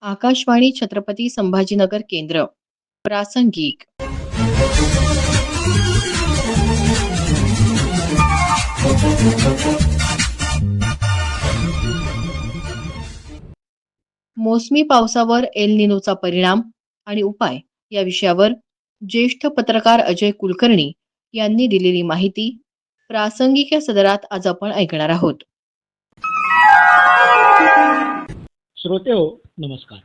आकाशवाणी छत्रपती संभाजीनगर केंद्र प्रासंगिक मोसमी पावसावर एल निनोचा परिणाम आणि उपाय या विषयावर ज्येष्ठ पत्रकार अजय कुलकर्णी यांनी दिलेली माहिती प्रासंगिक या सदरात आज आपण ऐकणार आहोत. श्रोते हो, नमस्कार.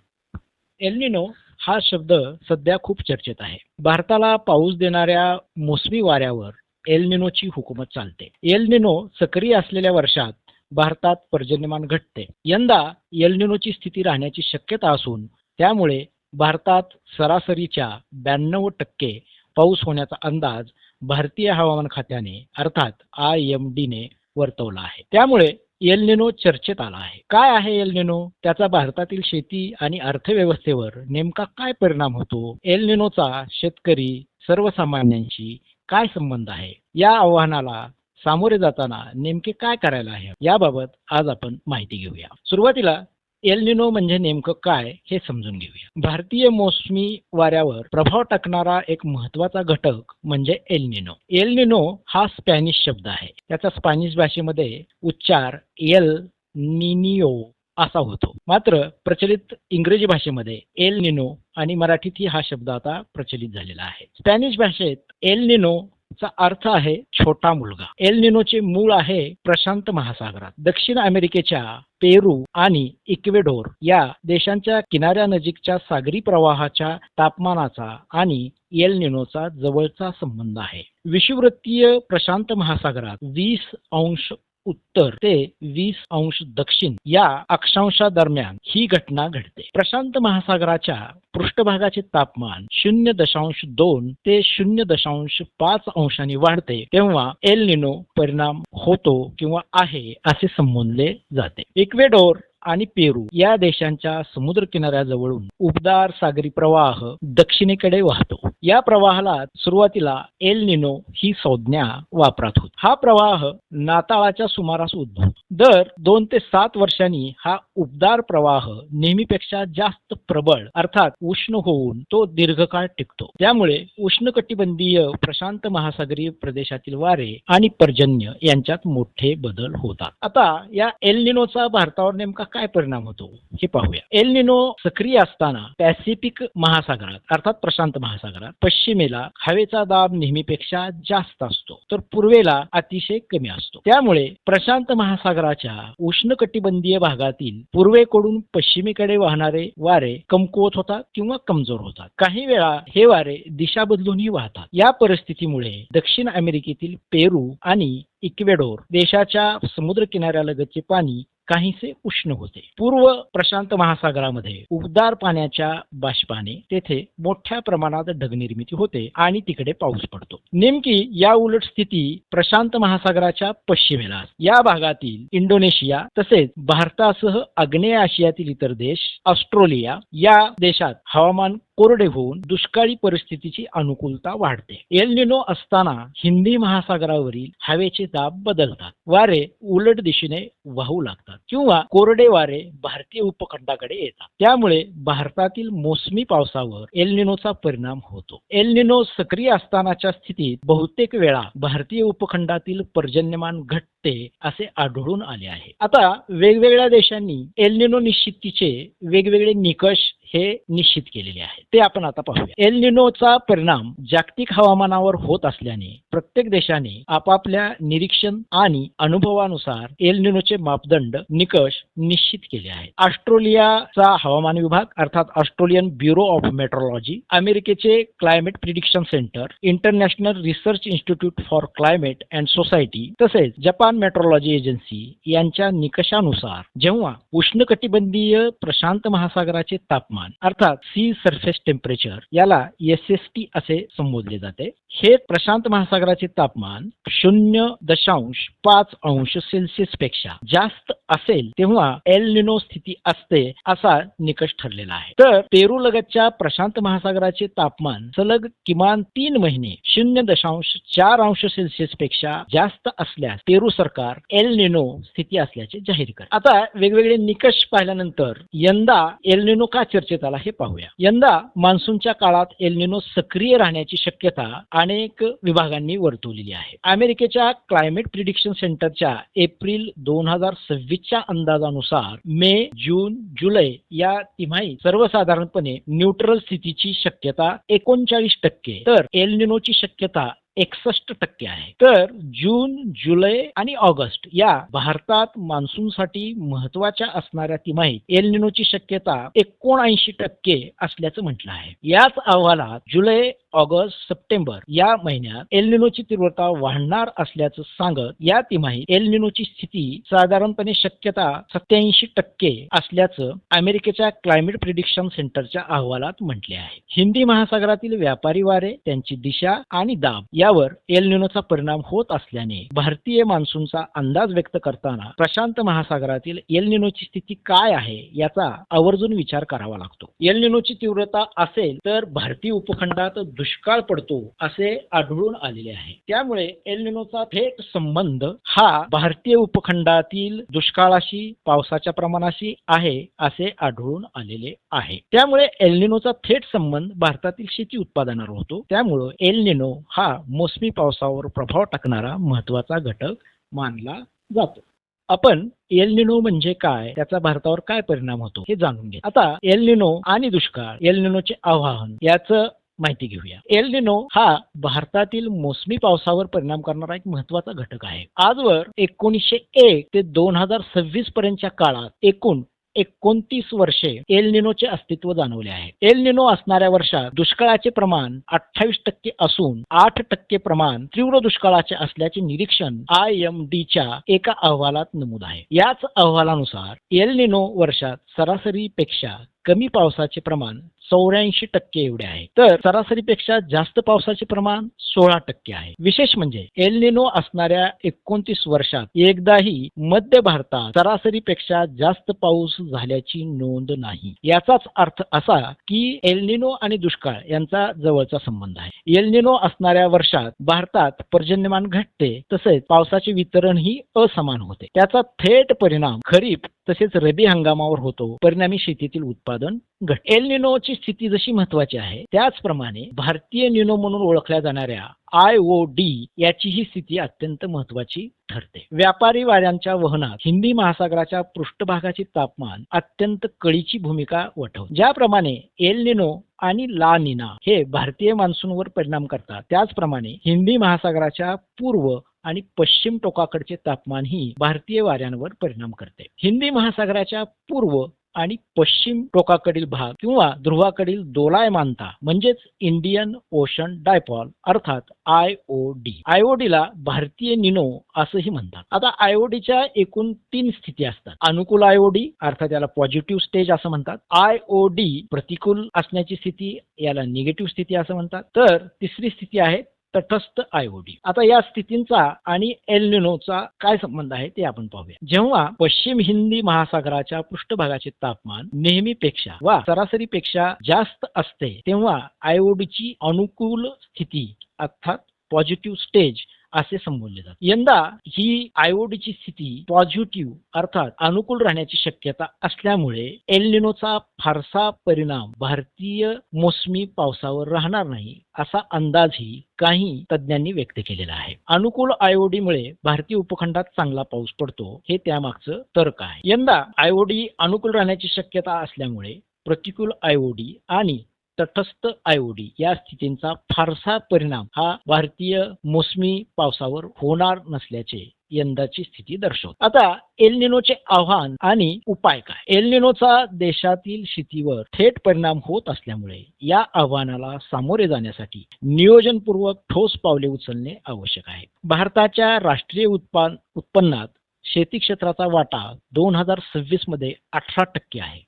एल निनो हा शब्द सध्या खूप चर्चेत आहे. भारताला पाऊस देणाऱ्या मोसमी वाऱ्यावर एल निनोची हुकूमत चालते. एल निनो सक्रिय असलेल्या वर्षात भारतात पर्जन्यमान घटते. यंदा एल निनोची स्थिती राहण्याची शक्यता असून त्यामुळे भारतात सरासरीच्या 92% पाऊस होण्याचा अंदाज भारतीय हवामान खात्याने अर्थात IMD ने वर्तवला आहे. त्यामुळे एल निनो चर्चेत आला आहे. काय आहे एल निनो? त्याचा भारतातील शेती आणि अर्थव्यवस्थेवर नेमका काय परिणाम होतो? एल निनोचा शेतकरी सर्वसामान्यांशी काय संबंध आहे? या आव्हानाला सामोरे जाताना नेमके काय करायला आहे याबाबत आज आपण माहिती घेऊया. सुरुवातीला एल निनो म्हणजे नेमकं काय हे समजून घेऊया. भारतीय मोसमी वाऱ्यावर प्रभाव टाकणारा एक महत्त्वाचा घटक म्हणजे एल निनो. एल निनो हा स्पॅनिश शब्द आहे. त्याचा स्पॅनिश भाषेमध्ये उच्चार एल निनियो असा होतो. मात्र प्रचलित इंग्रजी भाषेमध्ये एल निनो आणि मराठीतही हा शब्द आता प्रचलित झालेला आहे. स्पॅनिश भाषेत एल निनो चा अर्थ आहे छोटा मुलगा. एल निनोचे मूळ आहे प्रशांत महासागरात. दक्षिण अमेरिकेच्या पेरू आणि इक्वेडोर या देशांच्या किनाऱ्यानजीकच्या सागरी प्रवाहाच्या तापमानाचा आणि एल निनोचा जवळचा संबंध आहे. विषुववृत्तीय प्रशांत महासागरात 20° उत्तर ते 20° दक्षिण या अक्षांशादरम्यान ही घटना घडते. प्रशांत महासागराच्या पृष्ठभागाचे तापमान 0.2 ते 0.5 अंशांनी वाढते तेव्हा एल निनो परिणाम होतो किंवा आहे असे संबोधले जाते. इक्वेडोर आणि पेरू या देशांच्या समुद्र किनाऱ्याजवळून उबदार सागरी प्रवाह दक्षिणेकडे वाहतो. या प्रवाहाला सुरुवातीला एल निनो ही संज्ञा वापरात होती. हा प्रवाह नाताळाच्या सुमारास उद्भवतो. दर 2 ते 7 वर्षांनी हा उबदार प्रवाह नेहमीपेक्षा जास्त प्रबळ अर्थात उष्ण होऊन तो दीर्घकाळ टिकतो. त्यामुळे उष्णकटिबंधीय प्रशांत महासागरीय प्रदेशातील वारे आणि पर्जन्य यांच्यात मोठे बदल होतात. आता या एल निनोचा भारतावर नेमका काय परिणाम होतो हे पाहूया. एल निनो सक्रिय असताना पॅसिफिक महासागरात अर्थात प्रशांत महासागरात पश्चिमेला हवेचा दाब नेहमीपेक्षा जास्त असतो तर पूर्वेला अतिशय कमी असतो. त्यामुळे प्रशांत महासागराच्या उष्णकटिबंधीय भागातील पूर्वेकडून पश्चिमेकडे वाहणारे वारे कमकुवत होतात किंवा कमजोर होतात. काही वेळा हे वारे दिशा बदलूनही वाहतात. या परिस्थितीमुळे दक्षिण अमेरिकेतील पेरू आणि इक्वेडोर देशाच्या समुद्र किनाऱ्यालगतचे पाणी काहीसे उष्ण होते. पूर्व प्रशांत महासागरामध्ये उबदार पाण्याच्या बाष्पाने तेथे मोठ्या प्रमाणात ढगनिर्मिती होते आणि तिकडे पाऊस पडतो. नेमकी या उलट स्थिती प्रशांत महासागराच्या पश्चिमेला. या भागातील इंडोनेशिया तसेच भारतासह आग्नेय आशियातील इतर देश, ऑस्ट्रेलिया या देशात हवामान कोरडे होऊन दुष्काळी परिस्थितीची अनुकूलता वाढते. एल निनो असताना हिंदी महासागरावरील हवेचे दाब बदलतात. वारे उलट दिशेने वाहू लागतात किंवा कोरडे वारे भारतीय उपखंडाकडे येतात. त्यामुळे भारतातील मोसमी पावसावर एल निनोचा परिणाम होतो. एल निनो सक्रिय असतानाच्या स्थितीत बहुतेक वेळा भारतीय उपखंडातील पर्जन्यमान घटते असे आढळून आले आहे. आता वेगवेगळ्या देशांनी एल निनो निश्चितीचे वेगवेगळे निकष हे निश्चित केलेले आहे ते आपण आता पाहूया. एल निनोचा परिणाम जागतिक हवामानावर होत असल्याने प्रत्येक देशाने आपापल्या निरीक्षण आणि अनुभवानुसार एल निनोचे मापदंड निकष निश्चित केले आहेत. ऑस्ट्रेलियाचा हवामान विभाग अर्थात ऑस्ट्रेलियन ब्युरो ऑफ मेट्रोलॉजी, अमेरिकेचे climate prediction centre, international research institute for climate and society तसेच जपान मेट्रोलॉजी एजन्सी यांच्या निकषानुसार जेव्हा उष्णकटिबंधीय प्रशांत महासागराचे तापमान अर्थात सी सरफेस टेम्परेचर याला SST असे संबोधले जाते. हे प्रशांत महासागराचे तापमान 0.5 अंश सेल्सिअस पेक्षा जास्त असेल तेव्हा एल निनो स्थिती असते असा निकष ठरलेला आहे. तर पेरू लगतच्या प्रशांत महासागराचे तापमान सलग किमान 3 महिने 0.4 अंश सेल्सिअस पेक्षा जास्त असल्यास पेरू सरकार एल निनो स्थिती असल्याचे जाहीर करे. आता वेगवेगळे निकष पाहिल्यानंतर यंदा एल निनो का चर्चेत आला हे पाहूया. यंदा मान्सूनच्या काळात एल निनो सक्रिय राहण्याची शक्यता अनेक विभागांनी वर्तवलेली आहे. अमेरिकेच्या क्लायमेट प्रिडिक्शन सेंटरच्या एप्रिल 2026च्या अंदाजानुसार मे, जून, जुलै या तिमाहीत सर्वसाधारणपणे न्यूट्रल स्थितीची शक्यता 39%, तर एल निनोची शक्यता 61% आहे. तर जून, जुलै आणि ऑगस्ट या भारतात मान्सूनसाठी महत्वाच्या असणाऱ्या तिमाहीत एल निनोची शक्यता 79% असल्याचं म्हटलं आहे. याच अहवालात जुलै, ऑगस्ट, सप्टेंबर या महिन्यात एल निनोची तीव्रता वाढणार असल्याचं सांगत या तिमाहीत एल निनोची स्थिती साधारणपणे शक्यता 87% असल्याचं अमेरिकेच्या क्लायमेट प्रिडिक्शन सेंटरच्या अहवालात म्हटले आहे. हिंदी महासागरातील व्यापारी वारे, त्यांची दिशा आणि दाब यावर एल निनोचा परिणाम होत असल्याने भारतीय मान्सूनचा अंदाज व्यक्त करताना प्रशांत महासागरातील एल निनोची स्थिती काय आहे याचा आवर्जून विचार करावा लागतो. एल निनोची तीव्रता असेल तर भारतीय उपखंडात दुष्काळ पडतो असे आढळून आलेले आहे. त्यामुळे एल निनोचा थेट संबंध हा भारतीय उपखंडातील दुष्काळाशी, पावसाच्या प्रमाणाशी आहे असे आढळून आलेले आहे. त्यामुळे एल निनोचा थेट संबंध भारतातील शेती उत्पादनावर होतो. त्यामुळे एल निनो हा मोसमी पावसावर प्रभाव टाकणारा महत्वाचा घटक मानला जातो. आपण एल निनो म्हणजे काय, त्याचा भारतावर काय परिणाम होतो हे जाणून घ्या. आता एल निनो आणि दुष्काळ, एल निनोचे आवाहन याचं माहिती घेऊया. एल निनो हा भारतातील मोसमी पावसावर परिणाम करणारा एक महत्वाचा घटक आहे. आजवर 1901 ते 2026 पर्यंतच्या काळात एकूण 29 वर्षे एल निनोचे अस्तित्व जाणवले आहे. एल निनो असणाऱ्या वर्षात दुष्काळाचे प्रमाण 28% असून 8% प्रमाण तीव्र दुष्काळाचे असल्याचे निरीक्षण IMDच्या एका अहवालात नमूद आहे. याच अहवालानुसार एल निनो वर्षात सरासरीपेक्षा कमी पावसाचे प्रमाण 84% एवढे आहे, तर सरासरीपेक्षा जास्त पावसाचे प्रमाण 16% आहे. विशेष म्हणजे एल निनो असणाऱ्या 29 वर्षात एकदाही मध्य भारतात सरासरीपेक्षा जास्त पाऊस झाल्याची नोंद नाही. याचाच अर्थ असा की एल निनो आणि दुष्काळ यांचा जवळचा संबंध आहे. एल निनो असणाऱ्या वर्षात भारतात पर्जन्यमान घटते, तसेच पावसाचे वितरणही असमान होते. त्याचा थेट परिणाम खरीप तसेच रब्बी हंगामावर होतो. परिणामी शेतीतील उत्पादन घटते. एल निनोची स्थिती जशी महत्वाची आहे त्याचप्रमाणे भारतीय निनो म्हणून ओळखल्या जाणाऱ्या IOD याची ही स्थिती अत्यंत महत्वाची ठरते. व्यापारी वाऱ्यांच्या वहनात हिंदी महासागराच्या पृष्ठभागाचे तापमान अत्यंत कळीची भूमिका वठवते. ज्याप्रमाणे एल निनो आणि ला निना हे भारतीय मान्सूनवर परिणाम करतात, त्याचप्रमाणे हिंदी महासागराच्या पूर्व आणि पश्चिम टोकाकडचे तापमान ही भारतीय वाऱ्यांवर परिणाम करते. हिंदी महासागराच्या पूर्व आणि पश्चिम टोकाकडील भाग किंवा ध्रुवाकडील दोलायमानता म्हणजेच इंडियन ओशन डायपॉल अर्थात IOD ला भारतीय निनो असंही म्हणतात. आता IODच्या एकूण 3 स्थिती असतात. अनुकूल IOD अर्थात याला पॉझिटिव्ह स्टेज असं म्हणतात. IOD प्रतिकूल असण्याची स्थिती याला निगेटिव्ह स्थिती असं म्हणतात. तर तिसरी स्थिती आहे तटस्थ IOD. आता या स्थितींचा आणि एल निनोचा काय संबंध आहे ते आपण पाहूया. जेव्हा पश्चिम हिंदी महासागराच्या पृष्ठभागाचे तापमान नेहमीपेक्षा वा सरासरीपेक्षा जास्त असते तेव्हा IODची अनुकूल स्थिती अर्थात पॉझिटिव्ह स्टेज असे संबोधले जातात. यंदा ही IODची स्थिती पॉझिटिव्ह अर्थात अनुकूल राहण्याची शक्यता असल्यामुळे एल निनोचा फारसा परिणाम भारतीय मोसमी पावसावर राहणार नाही असा अंदाजही काही तज्ञांनी व्यक्त केलेला आहे. अनुकूल IOD मुळे भारतीय उपखंडात चांगला पाऊस पडतो हे त्यामागचं तर्क आहे. यंदा IOD अनुकूल राहण्याची शक्यता असल्यामुळे प्रतिकूल IOD आणि तटस्थ IOD या स्थितींचा फारसा परिणाम हा भारतीय मोसमी पावसावर होणार नसल्याचे यंदाची स्थिती दर्शवते. आता एल निनोचे आव्हान आणि उपाय काय? एल निनोचा देशातील शेतीवर थेट परिणाम होत असल्यामुळे या आव्हानाला सामोरे जाण्यासाठी नियोजनपूर्वक ठोस पावले उचलणे आवश्यक आहे. भारताच्या राष्ट्रीय उत्पन्नात शेती क्षेत्राचा वाटा 2026 मध्ये 18% आहे.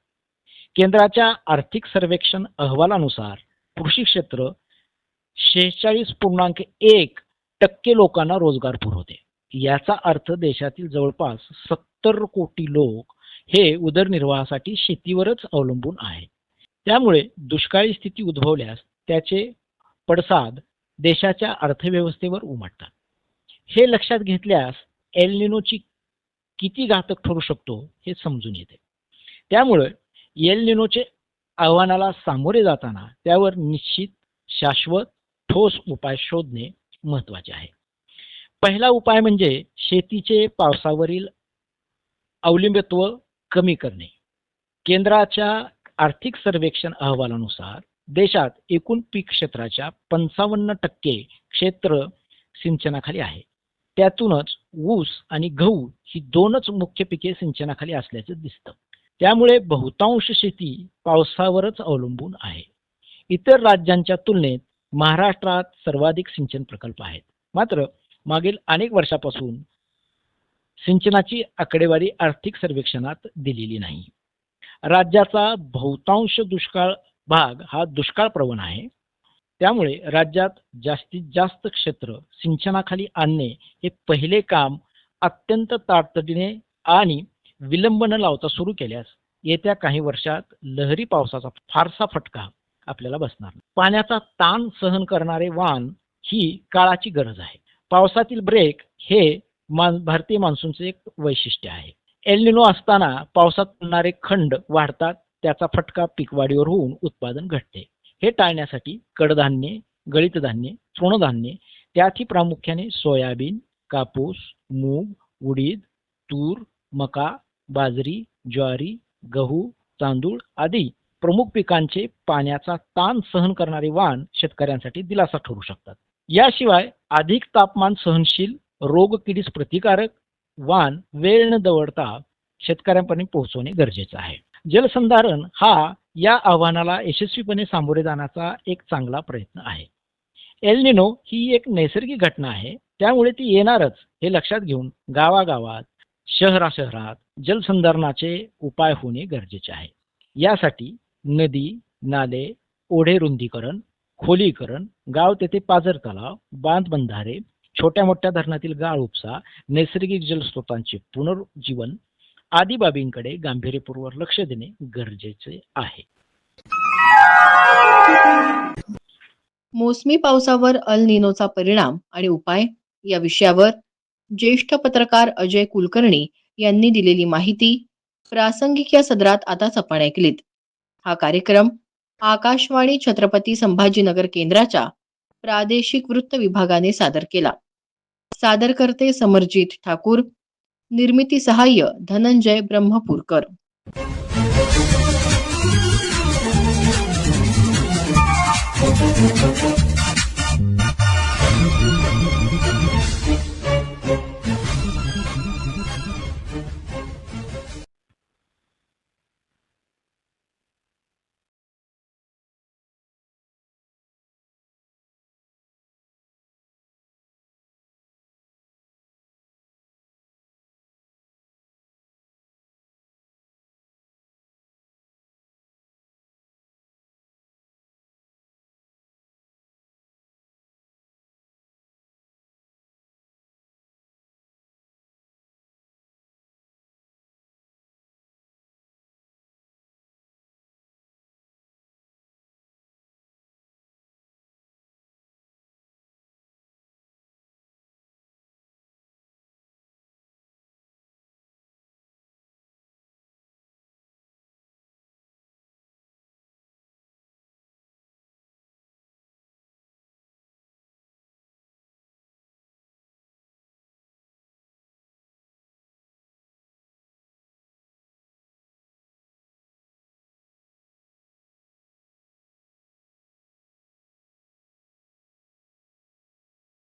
केंद्राच्या आर्थिक सर्वेक्षण अहवालानुसार कृषी क्षेत्र 46.1% लोकांना रोजगार पुरवते. याचा अर्थ देशातील जवळपास 70 कोटी लोक हे उदरनिर्वाहासाठी शेतीवरच अवलंबून आहेत. त्यामुळे दुष्काळी स्थिती उद्भवल्यास त्याचे पडसाद देशाच्या अर्थव्यवस्थेवर उमटतात. हे लक्षात घेतल्यास एल निनोची किती घातक ठरू शकतो हे समजून येते. त्यामुळे एल निनोचे आव्हानाला सामोरे जाताना त्यावर निश्चित, शाश्वत, ठोस उपाय शोधणे महत्त्वाचे आहे. पहिला उपाय म्हणजे शेतीचे पावसावरील अवलंबित्व कमी करणे. केंद्राच्या आर्थिक सर्वेक्षण अहवालानुसार देशात एकूण पीक क्षेत्राच्या 55% क्षेत्र सिंचनाखाली आहे. त्यातूनच ऊस आणि गहू ही दोनच मुख्य पिके सिंचनाखाली असल्याचे दिसतं. त्यामुळे बहुतांश शेती पावसावरच अवलंबून आहे. इतर राज्यांच्या तुलनेत महाराष्ट्रात सर्वाधिक सिंचन प्रकल्प आहेत. मात्र मागील अनेक वर्षापासून सिंचनाची आकडेवारी आर्थिक सर्वेक्षणात दिलेली नाही. राज्याचा बहुतांश दुष्काळ भाग हा दुष्काळ प्रवण आहे. त्यामुळे राज्यात जास्तीत जास्त क्षेत्र सिंचनाखाली आणणे हे पहिले काम अत्यंत तातडीने आणि विलंब न लावता सुरू केल्यास येत्या काही वर्षात लहरी पावसाचा फारसा फटका आपल्याला बसणार नाही. पाण्याचा ताण सहन करणारे वाण ही काळाची गरज आहे. पावसातील ब्रेक हे भारतीय मान्सूनचे एक वैशिष्ट्य आहे. एल निनो असताना पावसात पडणारे खंड वाढतात. त्याचा फटका पीकवाढीवर होऊन उत्पादन घटते. हे टाळण्यासाठी कडधान्ये, गळीत धान्ये, तृणधान्ये, त्यातही प्रामुख्याने सोयाबीन, कापूस, मूग, उडीद, तूर, मका, बाजरी, ज्वारी, गहू, तांदूळ आदी प्रमुख पिकांचे पाण्याचा ताण सहन करणारे वाण शेतकऱ्यांसाठी दिलासा ठरू शकतात. याशिवाय अधिक तापमान सहनशील, रोगकिडीस प्रतिकारक वाण वेळ न दवडता शेतकऱ्यांपर्यंत पोहोचवणे गरजेचे आहे. जलसंधारण हा या आव्हानाला यशस्वीपणे सामोरे जाण्याचा एक चांगला प्रयत्न आहे. एल निनो ही एक नैसर्गिक घटना आहे. त्यामुळे ती येणारच हे लक्षात घेऊन गावागावात, शहराशहरात जलसंधारणाचे उपाय होणे गरजेचे आहे. यासाठी नदी, नाले, ओढे रुंदीकरण, खोलीकरण, गाव तेथे पाझर तलाव, बांधबंधारे, छोट्या मोठ्या धरणातील गाळ उपसा, नैसर्गिक जलस्रोतांचे पुनरुज्जीवन आदी बाबींकडे गांभीर्यपूर्वक लक्ष देणे गरजेचे आहे. मोसमी पावसावर अल निनोचा परिणाम आणि उपाय या विषयावर ज्येष्ठ पत्रकार अजय कुलकर्णी यांनी दिलेली माहिती प्रासंगिक या सदरात आताच आपण ऐकलीत. हा कार्यक्रम आकाशवाणी छत्रपती संभाजीनगर केंद्राच्या प्रादेशिक वृत्त विभागाने सादर केला. सादरकर्ते समरजित ठाकूर, निर्मिती सहाय्य धनंजय ब्रह्मपुरकर.